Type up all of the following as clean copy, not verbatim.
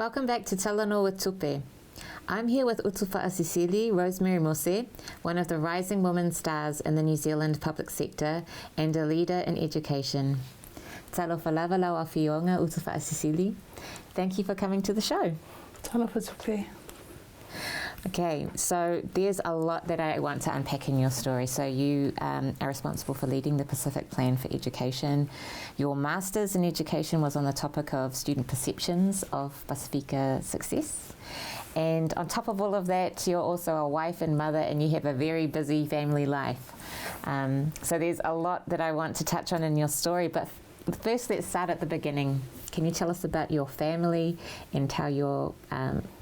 Welcome back to Talanoa with Tupe. I'm here with Utufaasisili Rosemary Mose, one of the rising women stars in the New Zealand public sector and a leader in education. Talofa lava lau a whionga Utufaasisili. Thank you for coming to the show. Talofa Tupe. Okay, so there's a lot that I want to unpack in your story. So you are responsible for leading the Pacific Plan for Education. Your Masters in Education was on the topic of student perceptions of Pasifika success. And on top of all of that, you're also a wife and mother, and you have a very busy family life. So there's a lot that I want to touch on in your story, but first let's start at the beginning. Can you tell us about your family and how your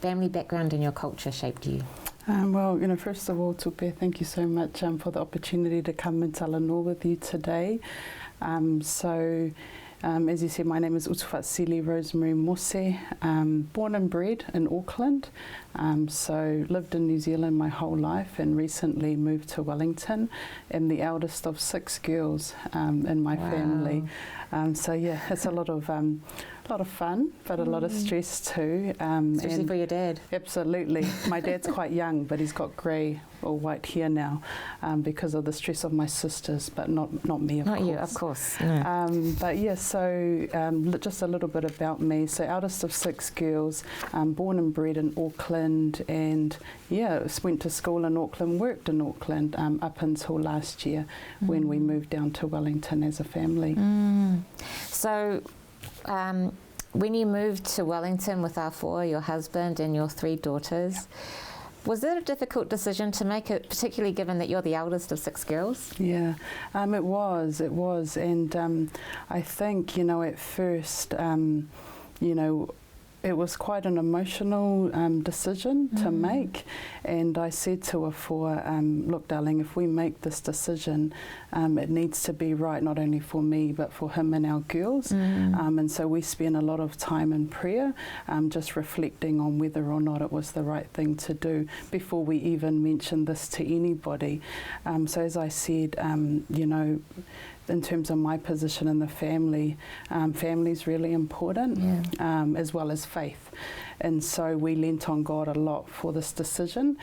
family background and your culture shaped you? Well, first of all, Tupe, thank you so much for the opportunity to come and Talanoa with you today. As you said, my name is Utufaasisili Rosemary Mose, born and bred in Auckland, so lived in New Zealand my whole life and recently moved to Wellington. I'm the eldest of 6 girls in my family. So yeah, it's a lot of fun, but a lot of stress too. Especially for your dad. Absolutely. My dad's quite young, but he's got grey or white hair now because of the stress of my sisters, but not me, of course. Not you, of course. No. But yeah, so just a little bit about me. So eldest of 6 girls, born and bred in Auckland, and yeah, went to school in Auckland, worked in Auckland up until last year when we moved down to Wellington as a family. So when you moved to Wellington with Afoa, your husband and your 3 daughters, was it a difficult decision to make, it, particularly given that you're the eldest of 6 girls? Yeah, it was, and I think, at first, it was quite an emotional decision to make, and I said to Afoa, look darling, if we make this decision, it needs to be right not only for me but for him and our girls, and so we spent a lot of time in prayer, just reflecting on whether or not it was the right thing to do before we even mentioned this to anybody. So as I said, in terms of my position in the family, family's really important, as well as faith. And so we leant on God a lot for this decision.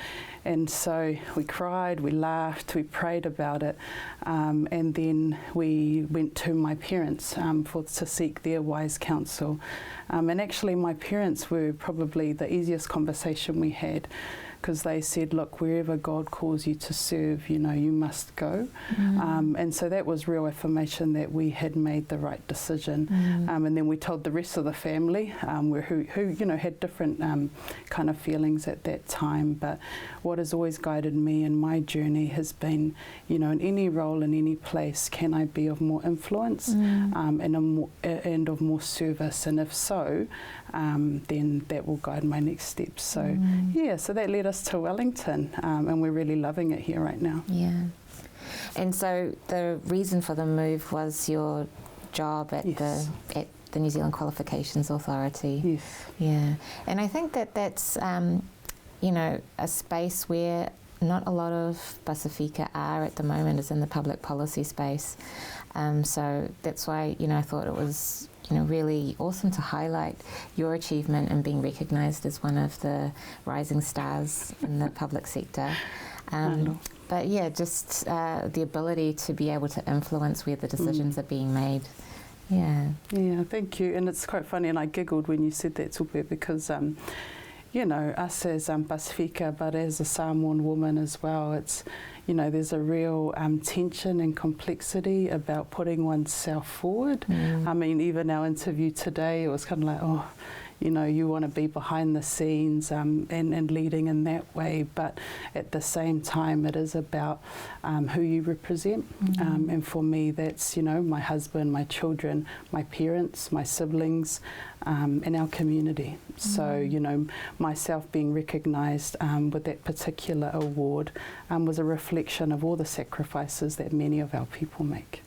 And so we cried, we laughed, we prayed about it. And then we went to my parents to seek their wise counsel. And actually my parents were probably the easiest conversation we had, because they said, look, wherever God calls you to serve, you must go. And so that was real affirmation that we had made the right decision. And then we told the rest of the family who had different kind of feelings at that time. But what has always guided me in my journey has been, in any role, in any place, can I be of more influence and of more service? And if so, then that will guide my next steps. So so that led us to Wellington, and we're really loving it here right now. Yeah. And so the reason for the move was your job at the New Zealand Qualification Authority. Yes. Yeah. And I think that's a space where not a lot of Pasifika are at the moment, is in the public policy space. So that's why, I thought it was really awesome to highlight your achievement in being recognised as one of the rising stars in the public sector. But yeah, just the ability to be able to influence where the decisions are being made. Yeah. Yeah, thank you. And it's quite funny, and I giggled when you said that, Tupe, because us as Pasifika, but as a Samoan woman as well, it's, there's a real tension and complexity about putting oneself forward. I mean, even our interview today, it was kind of like, you want to be behind the scenes and leading in that way, but at the same time it is about who you represent, and for me that's my husband, my children, my parents, my siblings, and our community. So myself being recognised with that particular award was a reflection of all the sacrifices that many of our people make.